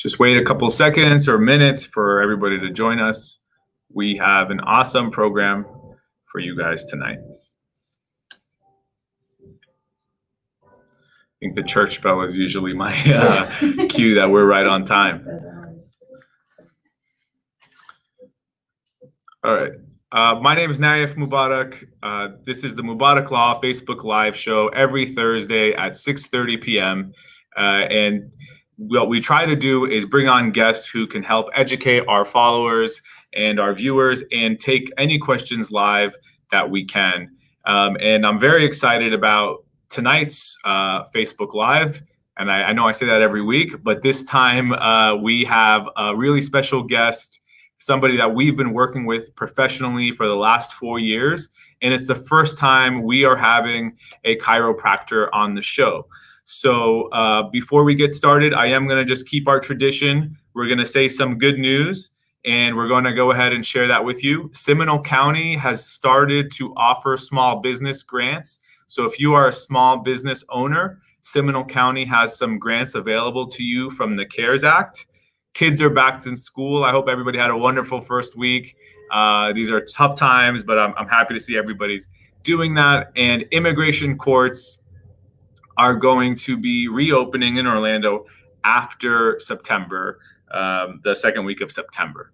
Just wait a couple seconds or minutes for everybody to join us. We have an awesome program for you guys tonight. I think the church bell is usually my cue that we're right on time. All right. My name is Naif Mubarak. This is the Mubarak Law Facebook Live show every Thursday at 6:30 p.m. And what we try to do is bring on guests who can help educate our followers and our viewers and take any questions live that we can. And I'm very excited about tonight's Facebook Live. And I know I say that every week, but this time we have a really special guest, somebody that we've been working with professionally for the last 4 years. And it's the first time we are having a chiropractor on the show. So before we get started, I am going to just keep our tradition. We're going to say some good news, and we're going to go ahead and share that with you. Seminole County has started to offer small business grants. So if you are a small business owner, Seminole County has some grants available to you from the CARES Act. Kids are back in school. I hope everybody had a wonderful first week. These are tough times, but I'm happy to see everybody's doing that. And immigration courts are going to be reopening in Orlando after September, the second week of September.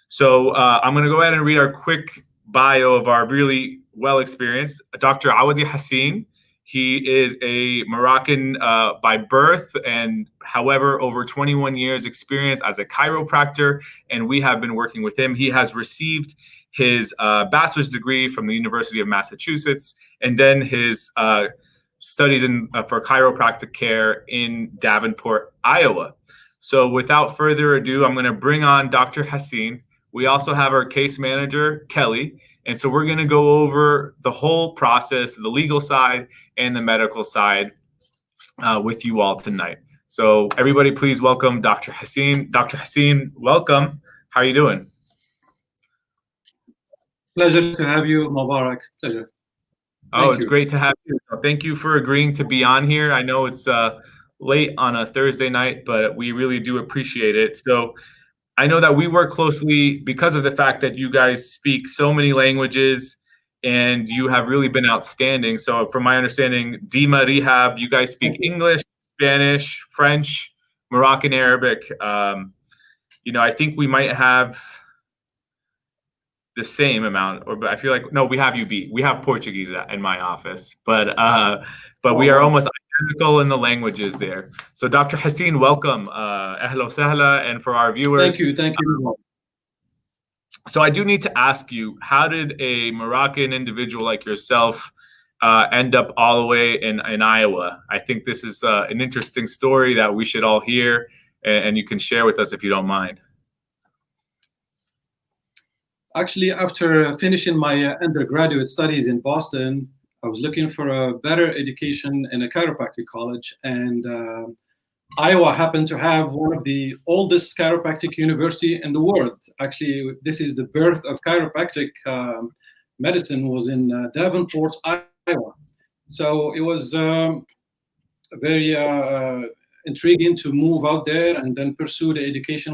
So I'm going to go ahead and read our quick bio of our really well-experienced Dr. Ouadi Hassine. He is a Moroccan by birth, and however, over 21 years experience as a chiropractor, and we have been working with him. He has received his bachelor's degree from the University of Massachusetts, and then his studies for chiropractic care in Davenport, Iowa. So without further ado, I'm going to bring on Dr. Hassine. We also have our case manager, Kelly. And so we're going to go over the whole process, the legal side and the medical side with you all tonight. So everybody, please welcome Dr. Hassine. Dr. Hassine, welcome. How are you doing? Pleasure to have you, Mubarak. Pleasure. It's great to have you. Thank you for agreeing to be on here. I know it's late on a Thursday night, but we really do appreciate it. So I know that we work closely because of the fact that you guys speak so many languages and you have really been outstanding. So from my understanding, Dima Rehab, you guys speak English, Spanish, French, Moroccan Arabic. I think we might have the same amount, but I feel like, no, we have you beat. We have Portuguese in my office, but we are almost identical in the languages there. So Dr. Hassine, welcome. Ahla sahla, and for our viewers. Thank you. So I do need to ask you, how did a Moroccan individual like yourself end up all the way in Iowa? I think this is an interesting story that we should all hear, and you can share with us if you don't mind. Actually, after finishing my undergraduate studies in Boston, I was looking for a better education in a chiropractic college, and Iowa happened to have one of the oldest chiropractic university in the world. Actually, this is the birth of chiropractic medicine was in Davenport, Iowa. So it was very intriguing to move out there and then pursue the education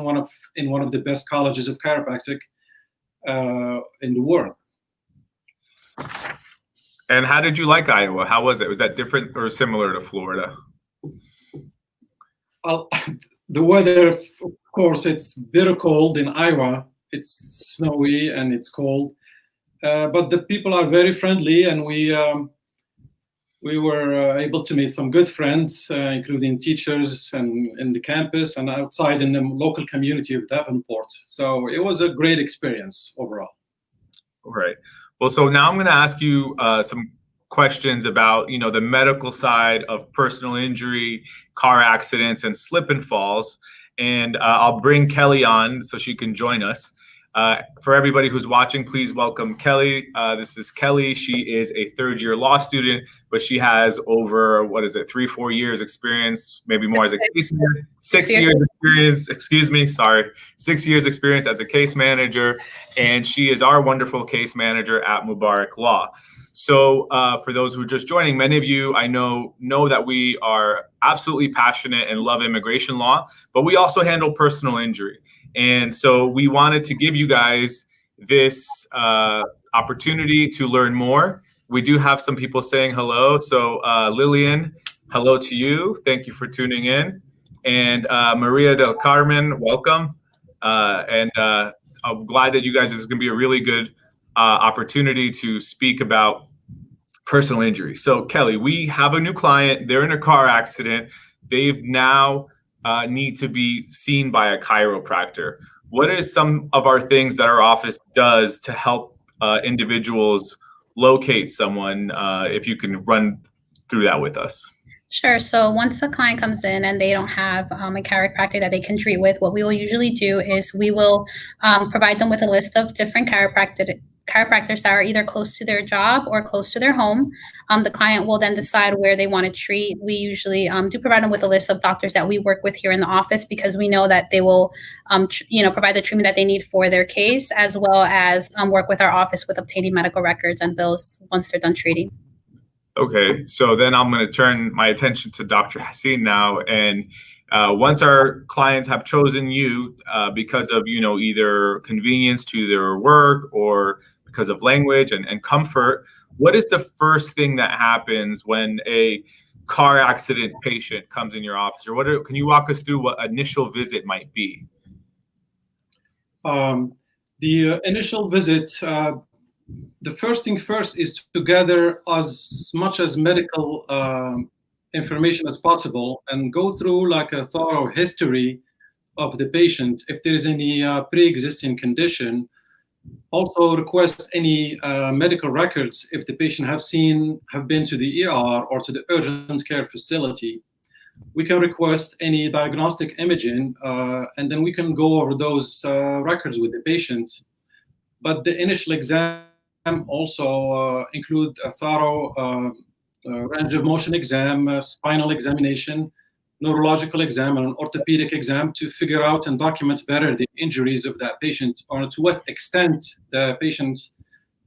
in one of the best colleges of chiropractic in the world. And how did you like Iowa? How was it? Was that different or similar to Florida? The weather, of course, it's bitter cold in Iowa. It's snowy and it's cold, but the people are very friendly, and we were able to meet some good friends, including teachers and in the campus and outside in the local community of Davenport. So it was a great experience overall. All right. Well, so now I'm going to ask you some questions about, the medical side of personal injury, car accidents, and slip and falls. And I'll bring Kelly on so she can join us. For everybody who's watching, please welcome Kelly. This is Kelly. She is a third-year law student, but she has over, 3-4 years experience, maybe more as a case manager. 6 years experience, 6 years experience as a case manager, and she is our wonderful case manager at Mubarak Law. So for those who are just joining, many of you I know that we are absolutely passionate and love immigration law, but we also handle personal injury. And so we wanted to give you guys this opportunity to learn more. We do have some people saying hello. So Lillian, hello to you. Thank you for tuning in. And Maria del Carmen, welcome. I'm glad that you guys, this is going to be a really good opportunity to speak about personal injury. So Kelly, we have a new client. They're in a car accident. They've now need to be seen by a chiropractor. What are some of our things that our office does to help individuals locate someone? If you can run through that with us. Sure. So once a client comes in and they don't have a chiropractor that they can treat with, what we will usually do is we will provide them with a list of different chiropractors that are either close to their job or close to their home. The client will then decide where they want to treat. We usually do provide them with a list of doctors that we work with here in the office, because we know that they will, provide the treatment that they need for their case, as well as work with our office with obtaining medical records and bills once they're done treating. Okay, so then I'm going to turn my attention to Dr. Hassine now. And once our clients have chosen you because of, either convenience to their work or because of language and comfort, what is the first thing that happens when a car accident patient comes in your office? Or can you walk us through what initial visit might be? The initial visit, the first thing first is to gather as much as medical information as possible and go through like a thorough history of the patient. If there is any pre-existing condition, also request any medical records if the patient have been to the ER or to the urgent care facility. We can request any diagnostic imaging, and then we can go over those records with the patient. But the initial exam also include a thorough range of motion exam, spinal examination, neurological exam, and an orthopedic exam to figure out and document better the injuries of that patient, or to what extent the patient,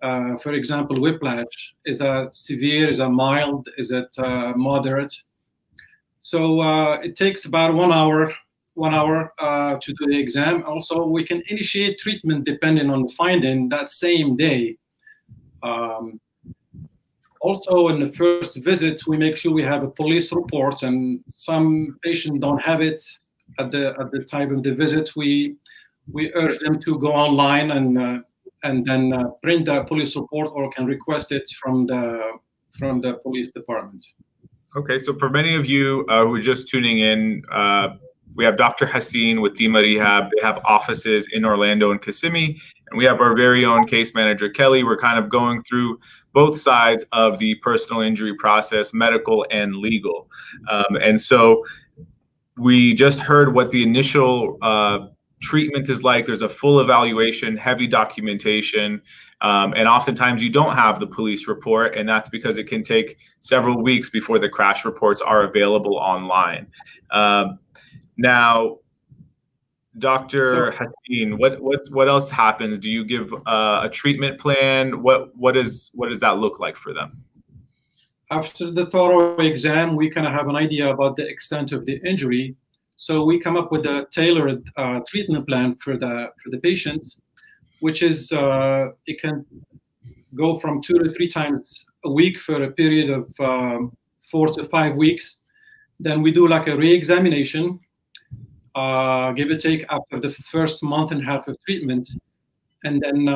for example, whiplash, is that severe, is that mild, is it moderate? So it takes about 1 hour to do the exam. Also, we can initiate treatment depending on the finding that same day. Also, in the first visit, we make sure we have a police report, and some patients don't have it at the time of the visit. We urge them to go online and then print the police report, or can request it from the police department. Okay, so for many of you who are just tuning in, we have Dr. Hassine with Dima Rehab. They have offices in Orlando and Kissimmee, and we have our very own case manager, Kelly. We're kind of going through both sides of the personal injury process, medical and legal. And so we just heard what the initial treatment is like. There's a full evaluation, heavy documentation, and oftentimes you don't have the police report, and that's because it can take several weeks before the crash reports are available online. Now, Dr. Hassine, what else happens? Do you give a treatment plan? What does that look like for them? After the thorough exam, we kind of have an idea about the extent of the injury. So we come up with a tailored treatment plan for the patient, which is it can go from 2 to 3 times a week for a period of 4 to 5 weeks. Then we do like a re-examination, give or take, after the first month and a half of treatment. And then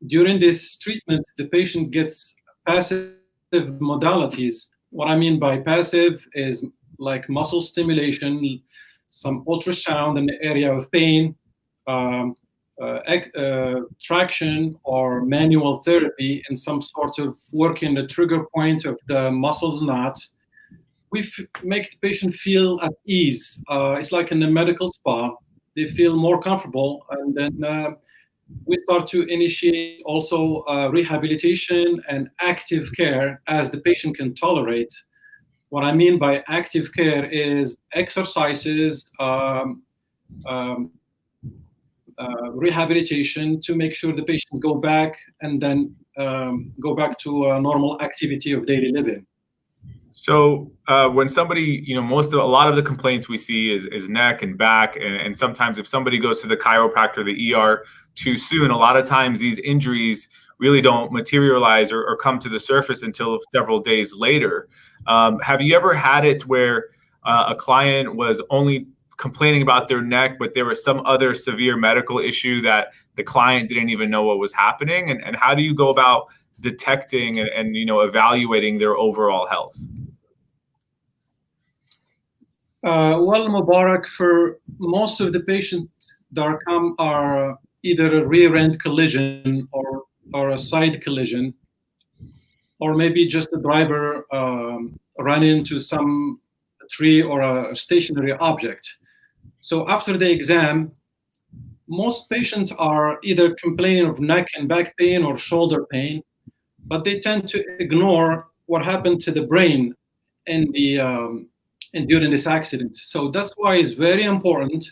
during this treatment, the patient gets passive modalities. What I mean by passive is like muscle stimulation, some ultrasound in the area of pain, traction or manual therapy, and some sort of working the trigger point of the muscles knot. We make the patient feel at ease. It's like in the medical spa. They feel more comfortable, and then we start to initiate also rehabilitation and active care as the patient can tolerate. What I mean by active care is exercises, rehabilitation to make sure the patient go back and then go back to a normal activity of daily living. So when somebody, a lot of the complaints we see is neck and back, and sometimes if somebody goes to the chiropractor, the ER too soon, a lot of times these injuries really don't materialize or come to the surface until several days later. Have you ever had it where a client was only complaining about their neck, but there was some other severe medical issue that the client didn't even know what was happening? And how do you go about detecting and evaluating their overall health? Well, Mubarak, for most of the patients that come are either a rear end collision or a side collision, or maybe just a driver ran into some tree or a stationary object. So after the exam, most patients are either complaining of neck and back pain or shoulder pain, but they tend to ignore what happened to the brain in during this accident. So that's why it's very important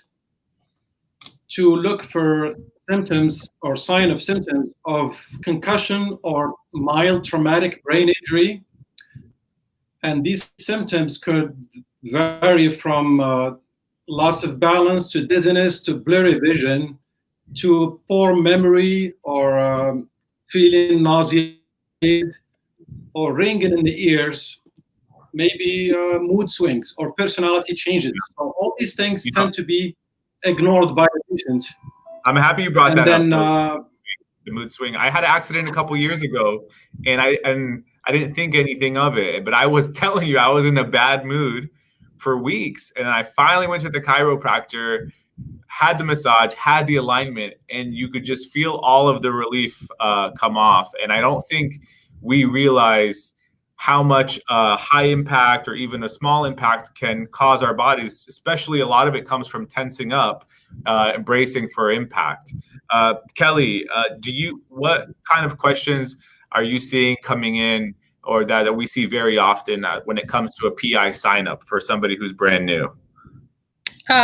to look for symptoms or sign of symptoms of concussion or mild traumatic brain injury. And these symptoms could vary from loss of balance to dizziness to blurry vision to poor memory or feeling nauseated or ringing in the ears, maybe mood swings or personality changes. So all these things tend to be ignored by the patient. I'm happy you brought that up. The mood swing. I had an accident a couple years ago, and I didn't think anything of it, but I was telling you I was in a bad mood for weeks, and I finally went to the chiropractor, had the massage, had the alignment, and you could just feel all of the relief come off. And I don't think we realize how much high impact or even a small impact can cause our bodies, especially a lot of it comes from tensing up and bracing for impact. Kelly, what kind of questions are you seeing coming in or that we see very often when it comes to a PI sign up for somebody who's brand new?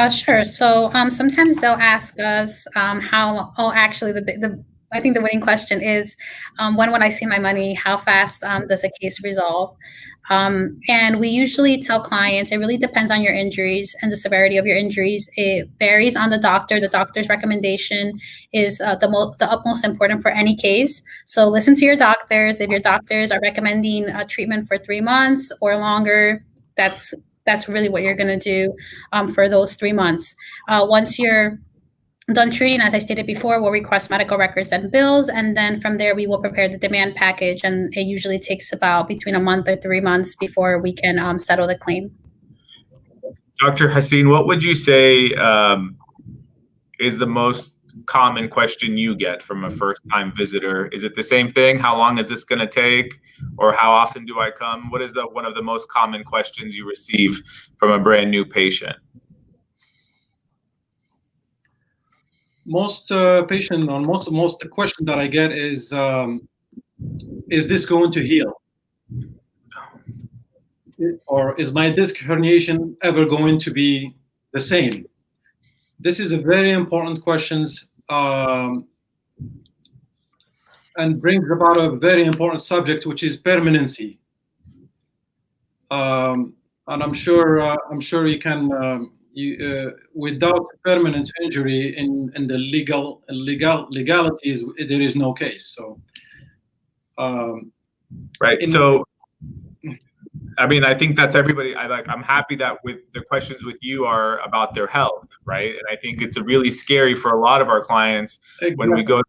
Sure. So sometimes they'll ask us I think the winning question is, when would I see my money? How fast does a case resolve? And we usually tell clients, it really depends on your injuries and the severity of your injuries. It varies on the doctor. The doctor's recommendation is the utmost important for any case. So listen to your doctors. If your doctors are recommending a treatment for 3 months or longer, that's really what you're going to do for those 3 months. Once you're done treating, as I stated before, we'll request medical records and bills, and then from there we will prepare the demand package, and it usually takes about between a month or 3 months before we can settle the claim. Dr. Hassine, what would you say is the most common question you get from a first-time visitor? Is it the same thing? How long is this going to take? Or how often do I come? What is one of the most common questions you receive from a brand new patient? Most patient or most the question that I get is this going to heal? Or is my disc herniation ever going to be the same? This is a very important question and brings about a very important subject, which is permanency. And I'm sure you can. Without permanent injury in the legalities, there is no case. So, right. So, I mean, I think that's everybody. I'm happy that with the questions with you are about their health, right? And I think it's really scary for a lot of our clients when we go to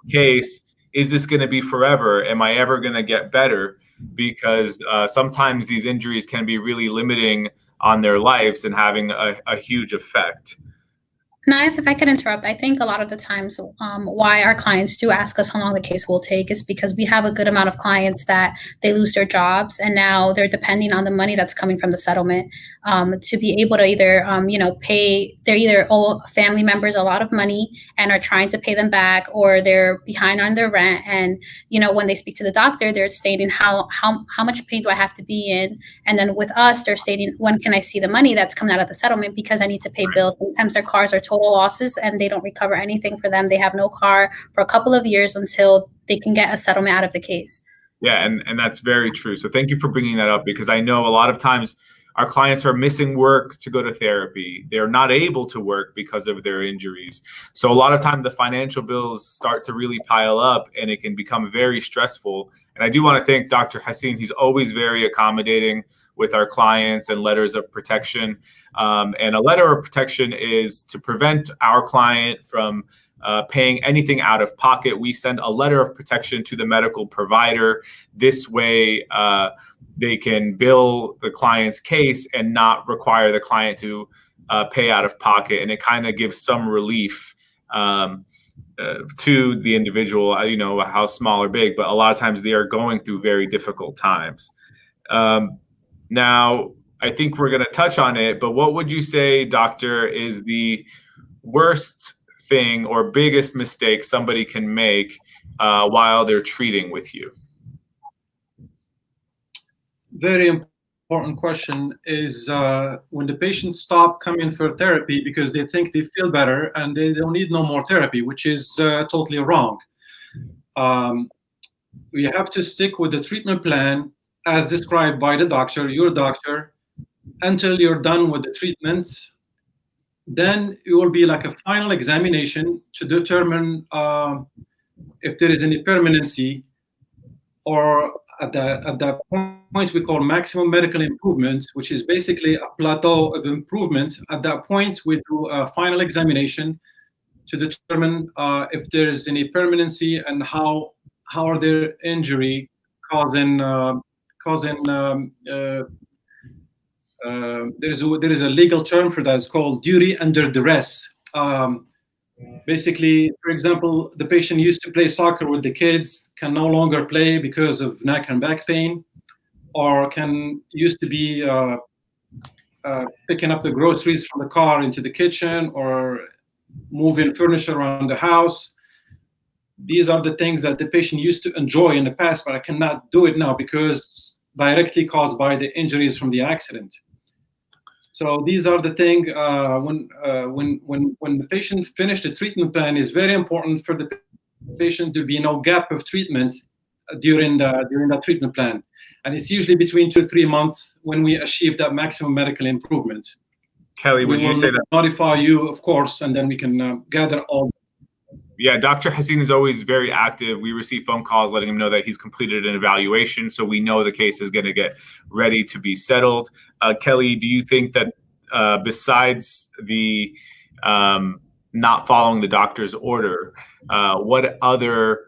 the case. Is this going to be forever? Am I ever going to get better? Because sometimes these injuries can be really limiting on their lives and having a huge effect. Naif, if I could interrupt, I think a lot of the times why our clients do ask us how long the case will take is because we have a good amount of clients that they lose their jobs and now they're depending on the money that's coming from the settlement to be able to either, pay, they're either owe family members a lot of money and are trying to pay them back, or they're behind on their rent. And, when they speak to the doctor, they're stating how much pain do I have to be in? And then with us, they're stating, when can I see the money that's coming out of the settlement because I need to pay bills. Sometimes their cars are total losses, and they don't recover anything for them. They have no car for a couple of years until they can get a settlement out of the case. Yeah, and that's very true. So thank you for bringing that up, because I know a lot of times our clients are missing work to go to therapy. They're not able to work because of their injuries. So a lot of time the financial bills start to really pile up, and it can become very stressful. And I do want to thank Dr. Hassine. He's always very accommodating with our clients and letters of protection. And a letter of protection is to prevent our client from paying anything out of pocket. We send a letter of protection to the medical provider. This way, they can bill the client's case and not require the client to pay out of pocket. And it kind of gives some relief to the individual, you know, how small or big, but a lot of times they are going through very difficult times. Now, I think we're going to touch on it, but what would you say, doctor, is the worst thing or biggest mistake somebody can make while they're treating with you? Very important question is when the patients stop coming for therapy because they think they feel better and they don't need no more therapy, which is totally wrong. We have to stick with the treatment plan as described by the doctor, your doctor, until you're done with the treatment. Then it will be like a final examination to determine if there is any permanency, or at that point we call maximum medical improvement, which is basically a plateau of improvement. At that point, we do a final examination to determine if there is any permanency and how are their injury causing. There is a legal term for that. It's called duty under duress. Basically, for example, the patient used to play soccer with the kids, can no longer play because of neck and back pain, or used to be picking up the groceries from the car into the kitchen, or moving furniture around the house. These are the things that the patient used to enjoy in the past, but I cannot do it now because directly caused by the injuries from the accident. So these are the things when the patient finished the treatment plan, is very important for the patient to be no gap of treatment during that treatment plan. And it's usually between 2 to 3 months when we achieve that maximum medical improvement. Kelly, would you say that? Notify you, of course, and then we can gather all. Yeah, Dr. Hassine is always very active. We receive phone calls letting him know that he's completed an evaluation, so we know the case is going to get ready to be settled. Kelly, do you think that besides the not following the doctor's order, what other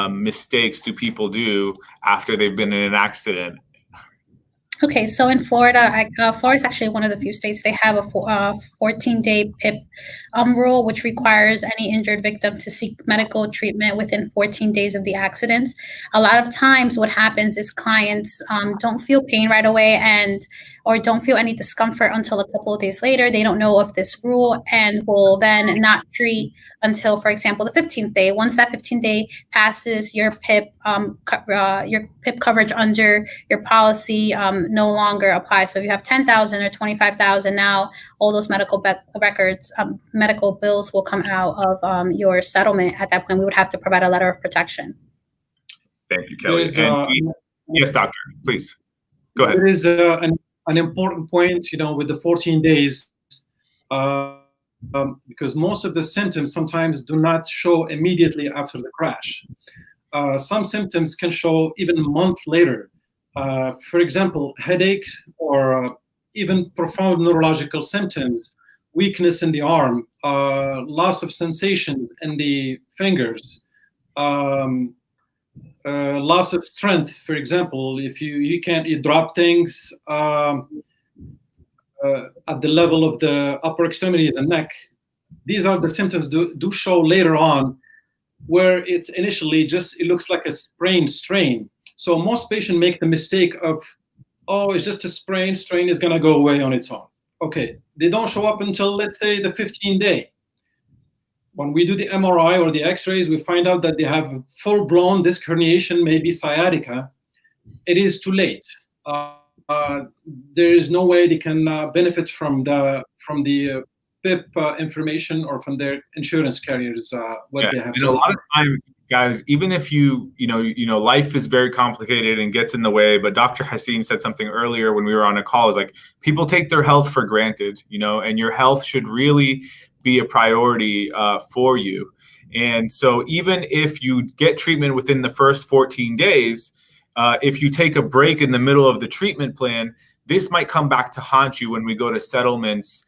mistakes do people do after they've been in an accident? Okay, so in Florida, Florida is actually one of the few states they have a 14-day PIP rule, which requires any injured victim to seek medical treatment within 14 days of the accidents. A lot of times what happens is clients don't feel pain right away or don't feel any discomfort until a couple of days later. They don't know of this rule and will then not treat until, for example, the 15th day. Once that 15th day passes, your PIP coverage under your policy no longer applies. So if you have 10,000 or 25,000, now all those medical records, medical bills will come out of your settlement. At that point, we would have to provide a letter of protection. Thank you, Kelly. Yes, doctor, please go ahead. There is an important point, with the 14 days, because most of the symptoms sometimes do not show immediately after the crash. Some symptoms can show even a month later. For example, headache, or even profound neurological symptoms, weakness in the arm, loss of sensations in the fingers, loss of strength. For example, if you drop things at the level of the upper extremities and neck. These are the symptoms do show later on, where it initially it looks like a sprain strain. So most patients make the mistake of, it's just a sprain is going to go away on its own. Okay, they don't show up until, let's say, the 15th day. When we do the MRI or the X-rays, we find out that they have full-blown disc herniation, maybe sciatica. It is too late. There is no way they can benefit from the PIP information or from their insurance carriers what they have and to a lot of offer. times, guys, even if you know, life is very complicated and gets in the way. But Dr. Hassine said something earlier when we were on a call. Is like people take their health for granted, you know, and your health should really be a priority for you. And so even if you get treatment within the first 14 days, if you take a break in the middle of the treatment plan, this might come back to haunt you when we go to settlements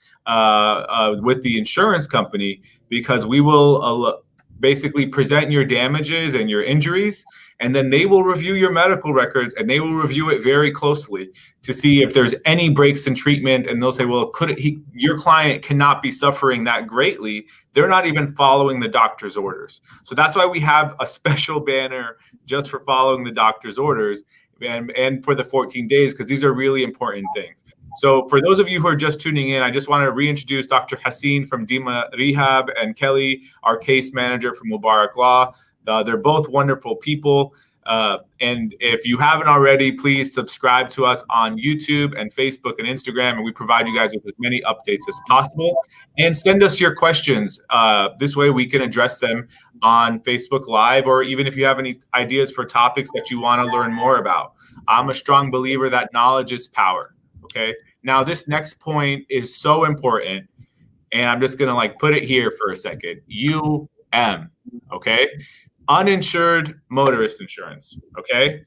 with the insurance company, because we will basically present your damages and your injuries, and then they will review your medical records, and they will review it very closely to see if there's any breaks in treatment. And they'll say, well, your client cannot be suffering that greatly. They're not even following the doctor's orders. So that's why we have a special banner just for following the doctor's orders and for the 14 days, because these are really important things. So for those of you who are just tuning in, I just want to reintroduce Dr. Hassine from Dima Rehab and Kelly, our case manager from Mubarak Law. They're both wonderful people. And if you haven't already, please subscribe to us on YouTube and Facebook and Instagram, and we provide you guys with as many updates as possible. And send us your questions. This way we can address them on Facebook Live, or even if you have any ideas for topics that you want to learn more about. I'm a strong believer that knowledge is power. Okay. Now this next point is so important, and I'm just gonna put it here for a second. Okay. Uninsured motorist insurance. Okay.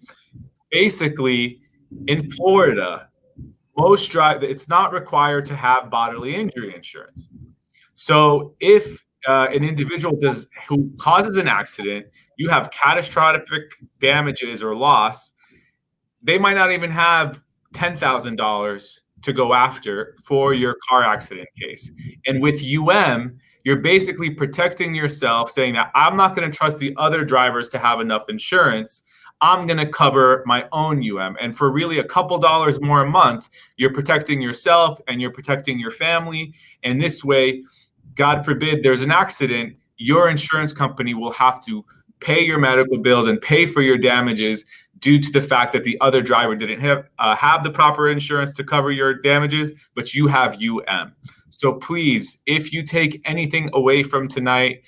Basically, in Florida, it's not required to have bodily injury insurance. So if an individual who causes an accident, you have catastrophic damages or loss, they might not even have $10,000 to go after for your car accident case. And with you're basically protecting yourself, saying that I'm not going to trust the other drivers to have enough insurance. I'm going to cover my own And for really a couple dollars more a month, you're protecting yourself and you're protecting your family. And this way, God forbid there's an accident, your insurance company will have to pay your medical bills and pay for your damages due to the fact that the other driver didn't have the proper insurance to cover your damages, but you have So please, if you take anything away from tonight,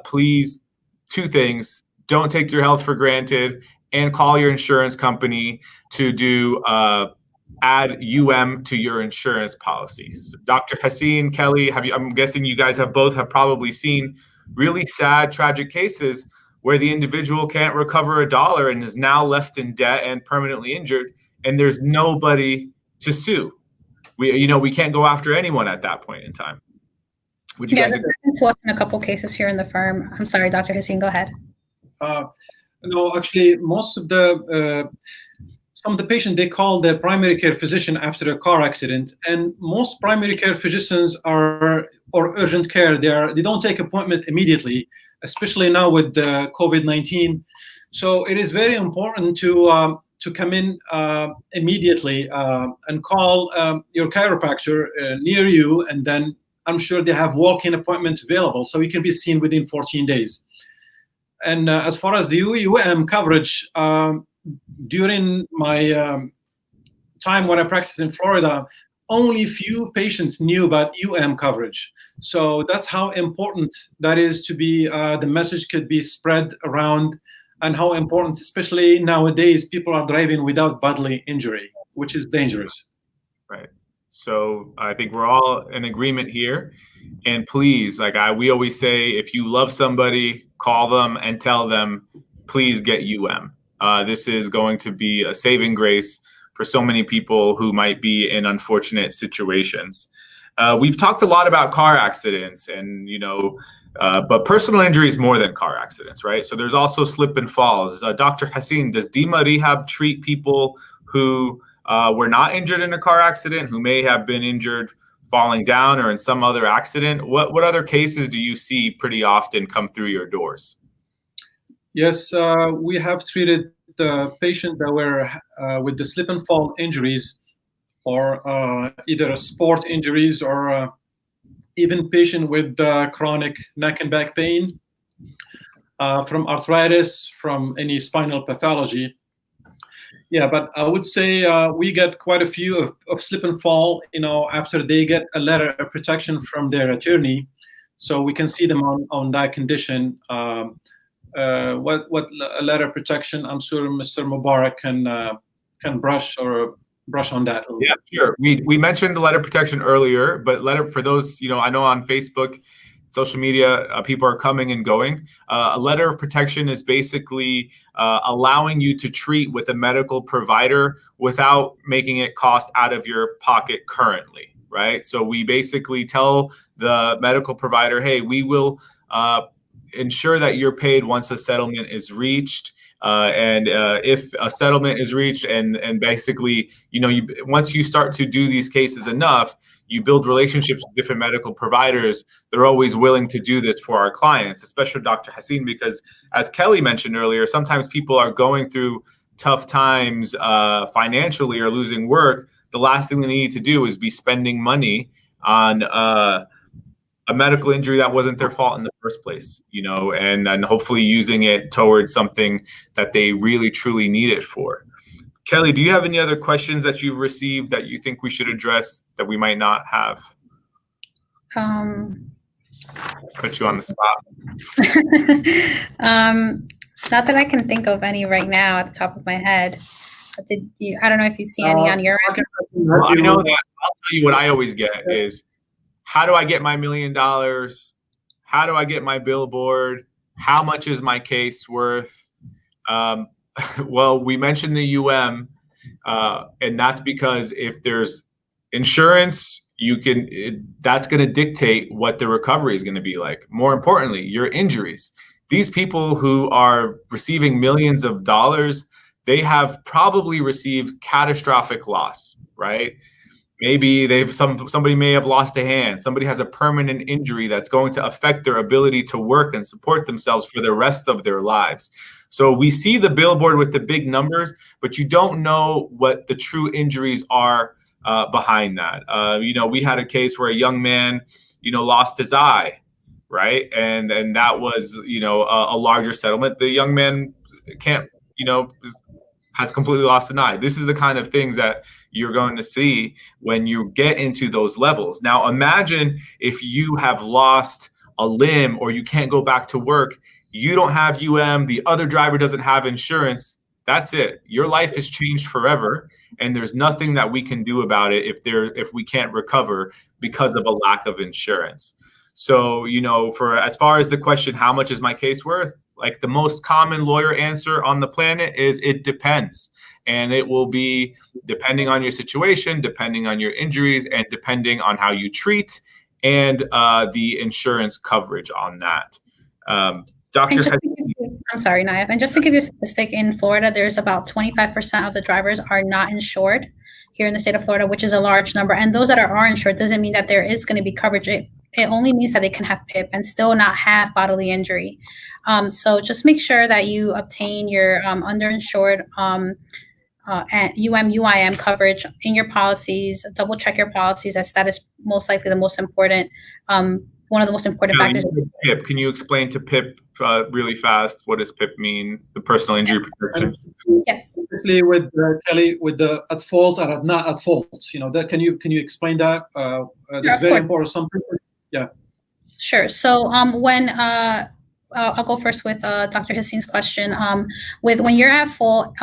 please, two things: don't take your health for granted, and call your insurance company to do add to your insurance policies. Dr. Hassine, Kelly, I'm guessing you guys have probably seen really sad, tragic cases where the individual can't recover a dollar and is now left in debt and permanently injured, and there's nobody to sue. We can't go after anyone at that point in time. Would you guys agree? To us in a couple cases here in the firm. I'm sorry, Dr. Hassine, go ahead. No, actually, most of some of the patients, they call their primary care physician after a car accident, and most primary care physicians or urgent care, they don't take appointment immediately, especially now with COVID-19. So it is very important to come in immediately and call your chiropractor near you, and then I'm sure they have walk-in appointments available, so you can be seen within 14 days. And as far as the coverage, during my time when I practiced in Florida, only few patients knew about coverage. So that's how important that is to be, the message could be spread around, and how important, especially nowadays, people are driving without bodily injury, which is dangerous. Right. So I think we're all in agreement here. And please, we always say, if you love somebody, call them and tell them, please get This is going to be a saving grace for so many people who might be in unfortunate situations. We've talked a lot about car accidents, and but personal injury is more than car accidents, right? So there's also slip and falls. Dr. Hassine, does Dima Rehab treat people who were not injured in a car accident, who may have been injured falling down or in some other accident? What other cases do you see pretty often come through your doors? Yes, we have treated the patients that were with the slip and fall injuries, or either sport injuries, or even patient with chronic neck and back pain, from arthritis, from any spinal pathology. Yeah, but I would say we get quite a few of slip and fall, after they get a letter of protection from their attorney. So we can see them on that condition. What a letter of protection? I'm sure Mr. Mubarak can brush on that. Yeah, sure. We mentioned the letter protection earlier, but for those, I know on Facebook, social media, people are coming and going. A letter of protection is basically allowing you to treat with a medical provider without making it cost out of your pocket currently, right? So we basically tell the medical provider, hey, we will ensure that you're paid once a settlement is reached. And if a settlement is reached and basically, once you start to do these cases enough, you build relationships with different medical providers. They're always willing to do this for our clients, especially Dr. Hassine, because as Kelly mentioned earlier, sometimes people are going through tough times financially or losing work. The last thing they need to do is be spending money on a medical injury that wasn't their fault in the first place, and hopefully using it towards something that they really truly need it for. Kelly, do you have any other questions that you've received that you think we should address that we might not have? Put you on the spot. Not that I can think of any right now at the top of my head. But I don't know if you see any on your end. Well, I know that. I'll tell you what I always get is, how do I get my $1 million? How do I get my billboard? How much is my case worth? Well, we mentioned the and that's because if there's insurance, that's going to dictate what the recovery is going to be like. More importantly, your injuries. These people who are receiving millions of dollars, they have probably received catastrophic loss, right? Maybe somebody may have lost a hand. Somebody has a permanent injury that's going to affect their ability to work and support themselves for the rest of their lives. So we see the billboard with the big numbers, but you don't know what the true injuries are behind that. We had a case where a young man, lost his eye, right? And that was, a larger settlement. The young man can't, has completely lost an eye. This is the kind of things that you're going to see when you get into those levels. Now, imagine if you have lost a limb or you can't go back to work, you don't have the other driver doesn't have insurance. That's it. Your life has changed forever, and there's nothing that we can do about it if we can't recover because of a lack of insurance. So, for as far as the question, how much is my case worth? Like the most common lawyer answer on the planet is it depends. And it will be depending on your situation, depending on your injuries, and depending on how you treat and the insurance coverage on that. Doctor, I'm sorry, Naif. And just to give you a statistic, in Florida, there's about 25% of the drivers are not insured here in the state of Florida, which is a large number. And those that are insured doesn't mean that there is going to be coverage. It only means that they can have PIP and still not have bodily injury. So just make sure that you obtain your underinsured and UIM coverage in your policies. Double check your policies, as that is most likely the most important, one of the most important factors. PIP. Can you explain to PIP really fast? What does PIP mean? The personal injury protection. Yes. Specifically with Kelly, with the at fault or not at fault. That can you explain that? That's very important. Some people, yeah. Sure. So when I'll go first with Dr. Hassine's question. When you're at fault,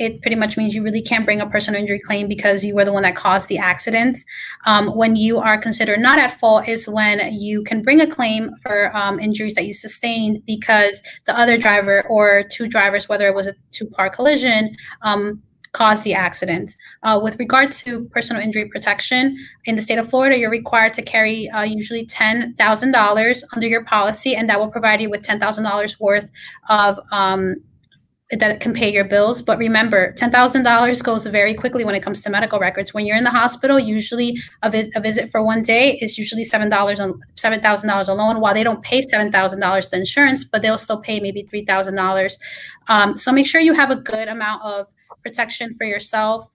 it pretty much means you really can't bring a personal injury claim because you were the one that caused the accident. When you are considered not at fault is when you can bring a claim for injuries that you sustained because the other driver or two drivers, whether it was a two-car collision, caused the accident. With regard to personal injury protection, in the state of Florida, you're required to carry usually $10,000 under your policy, and that will provide you with $10,000 worth of that can pay your bills. But remember, $10,000 goes very quickly when it comes to medical records. When you're in the hospital, usually a visit for one day is usually $7,000 alone. While they don't pay $7,000 to insurance, but they'll still pay maybe $3,000. So make sure you have a good amount of protection for yourself,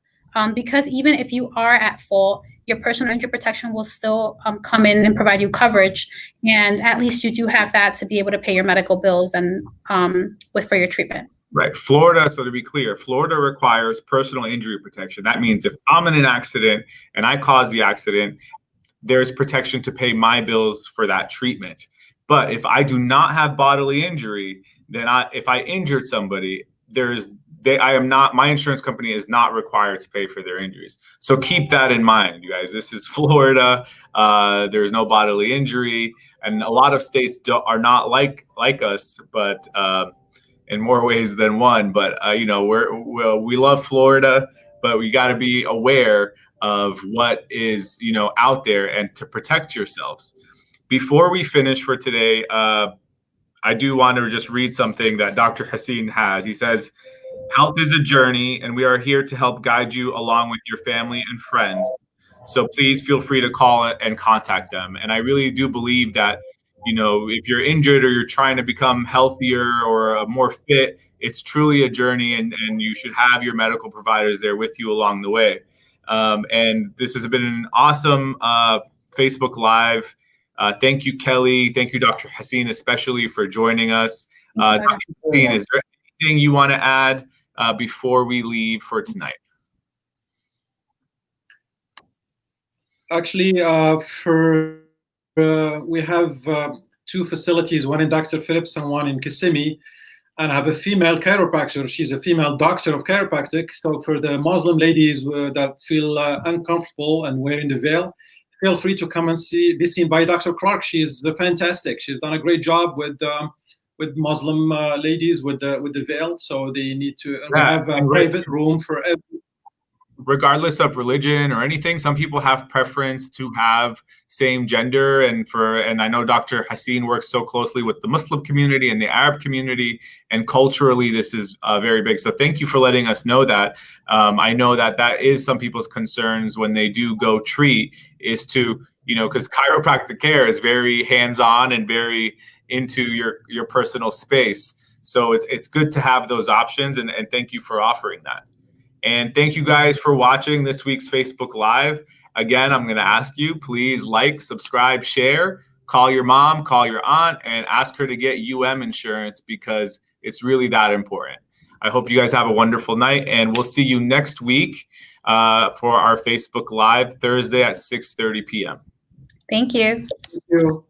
because even if you are at fault, your personal injury protection will still come in and provide you coverage, and at least you do have that to be able to pay your medical bills and for your treatment. Right. Florida, so to be clear, Florida requires personal injury protection. That means if I'm in an accident and I cause the accident, there's protection to pay my bills for that treatment. But if I do not have bodily injury, then if I injured somebody, my insurance company is not required to pay for their injuries. So keep that in mind, you guys. This is Florida. There's no bodily injury, and a lot of states are not like us, but in more ways than one. But we love Florida, but we got to be aware of what is out there and to protect yourselves. Before we finish for today, I do want to just read something that Dr. Hassine has. He says, "Health is a journey, and we are here to help guide you along with your family and friends. So please feel free to call and contact them." And I really do believe that, if you're injured or you're trying to become healthier or more fit, it's truly a journey, and you should have your medical providers there with you along the way. And this has been an awesome Facebook Live. Thank you, Kelly. Thank you, Dr. Hassine, especially for joining us. Dr. Hassine, is there anything you want to add before we leave for tonight? Actually, we have two facilities, one in Dr. Phillips and one in Kissimmee, and I have a female chiropractor. She's a female doctor of chiropractic. So for the Muslim ladies that feel uncomfortable and wearing the veil, feel free to come and be seen by Dr. Clark. She's fantastic. She's done a great job with Muslim ladies with the veil. So they need to have a private room for everyone. Regardless of religion or anything, some people have preference to have same gender, and I know Dr. Hassine works so closely with the Muslim community and the Arab community, and culturally this is very big. So thank you for letting us know that. I know that is some people's concerns when they do go treat, is to, because chiropractic care is very hands-on and very into your personal space. So it's good to have those options, and thank you for offering that. And thank you guys for watching this week's Facebook Live. Again, I'm going to ask you, please like, subscribe, share, call your mom, call your aunt, and ask her to get insurance, because it's really that important. I hope you guys have a wonderful night, and we'll see you next week for our Facebook Live Thursday at 6:30 p.m. Thank you. Thank you.